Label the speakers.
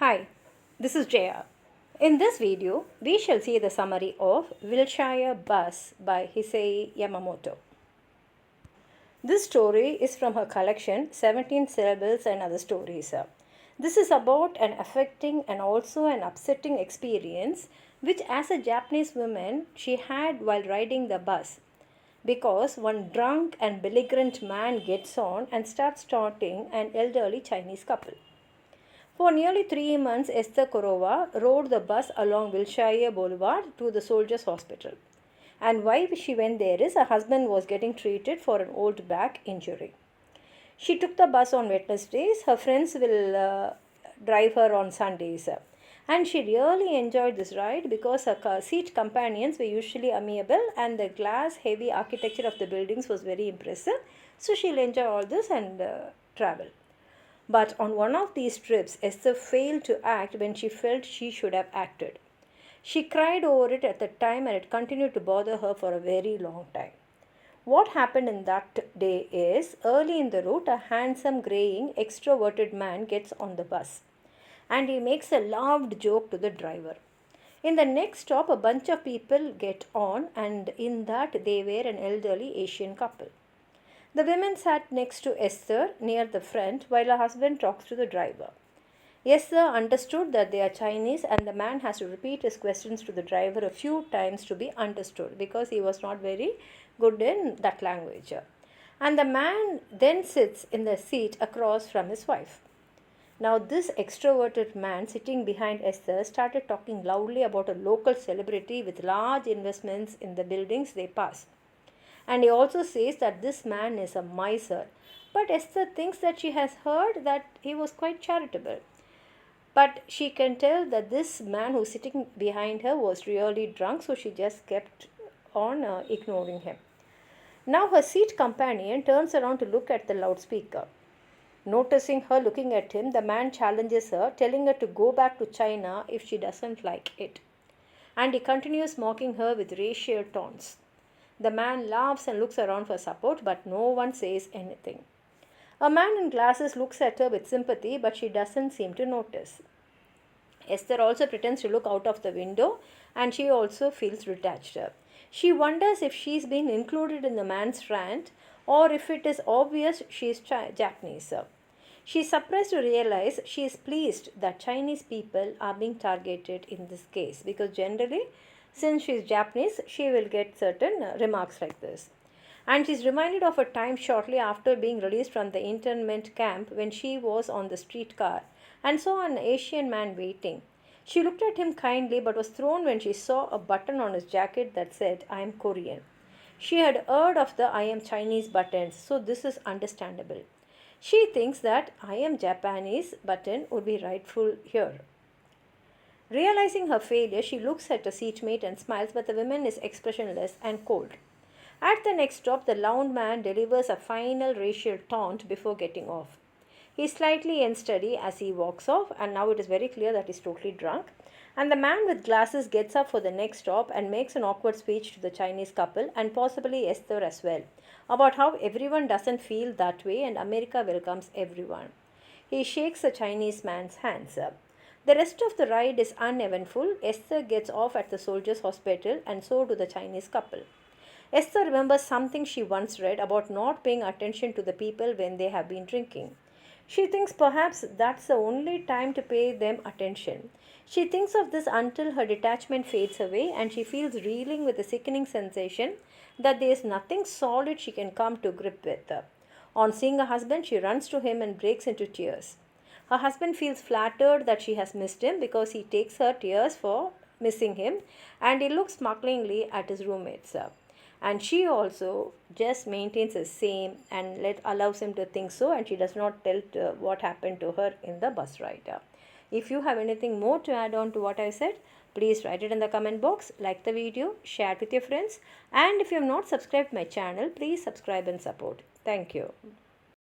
Speaker 1: Hi, this is Jaya. In this video, we shall see the summary of Wilshire Busby Hisaye Yamamoto. This story is from her collection 17 Syllables and Other Stories. This is about an affecting and also an upsetting experience which as a Japanese woman she had while riding the bus because one drunk and belligerent man gets on and starts taunting an elderly Chinese couple. For nearly 3 months, Esther Korova rode the bus along Wilshire Boulevard to the Soldiers' Hospital. And why she went there is her husband was getting treated for an old back injury. She took the bus on Wednesdays. Her friends will drive her on Sundays. And she really enjoyed this ride because her seat companions were usually amiable and the glass heavy architecture of the buildings was very impressive. So she'll enjoy all this and travel. But on one of these trips, Esther failed to act when she felt she should have acted. She cried over it at the time and it continued to bother her for a very long time. What happened in that day is, early in the route, a handsome, graying, extroverted man gets on the bus and he makes a loud joke to the driver. In the next stop, a bunch of people get on and in that they were an elderly Asian couple. The women sat next to Esther near the front while her husband talks to the driver. Esther understood that they are Chinese and the man has to repeat his questions to the driver a few times to be understood because he was not very good in that language. And the man then sits in the seat across from his wife. Now this extroverted man sitting behind Esther started talking loudly about a local celebrity with large investments in the buildings they pass. And he also says that this man is a miser. But Esther thinks that she has heard that he was quite charitable. But she can tell that this man who's sitting behind her was really drunk, so she just kept on ignoring him. Now her seat companion turns around to look at the loudspeaker. Noticing her looking at him, the man challenges her, telling her to go back to China if she doesn't like it. And he continues mocking her with racial taunts. The man laughs and looks around for support, but no one says anything. A man in glasses looks at her with sympathy, but she doesn't seem to notice. Esther also pretends to look out of the window, and she also feels detached. She wonders if she's been included in the man's rant, or if it is obvious she is Japanese. She is surprised to realize she is pleased that Chinese people are being targeted in this case, because generally, since she is Japanese, she will get certain remarks like this. And she is reminded of a time shortly after being released from the internment camp when she was on the streetcar and saw an Asian man waiting. She looked at him kindly but was thrown when she saw a button on his jacket that said, "I am Korean." She had heard of the "I am Chinese" buttons, so this is understandable. She thinks that "I am Japanese" button would be rightful here. Realizing her failure, she looks at her seatmate and smiles, but the woman is expressionless and cold. At the next stop, the loud man delivers a final racial taunt before getting off. He is slightly unsteady as he walks off, and now it is very clear that he is totally drunk. And the man with glasses gets up for the next stop and makes an awkward speech to the Chinese couple and possibly Esther as well, about how everyone doesn't feel that way and America welcomes everyone. He shakes the Chinese man's hands. The rest of the ride is uneventful. Esther gets off at the Soldiers' Hospital and so do the Chinese couple. Esther remembers something she once read about not paying attention to the people when they have been drinking. She thinks perhaps that's the only time to pay them attention. She thinks of this until her detachment fades away and she feels reeling with a sickening sensation that there is nothing solid she can come to grip with. On seeing her husband, she runs to him and breaks into tears. Her husband feels flattered that she has missed him because he takes her tears for missing him and he looks smugglingly at his roommates. And she also just maintains the same and allows him to think so, and she does not tell what happened to her in the bus ride. If you have anything more to add on to what I said, please write it in the comment box, like the video, share it with your friends, and if you have not subscribed my channel, please subscribe and support. Thank you.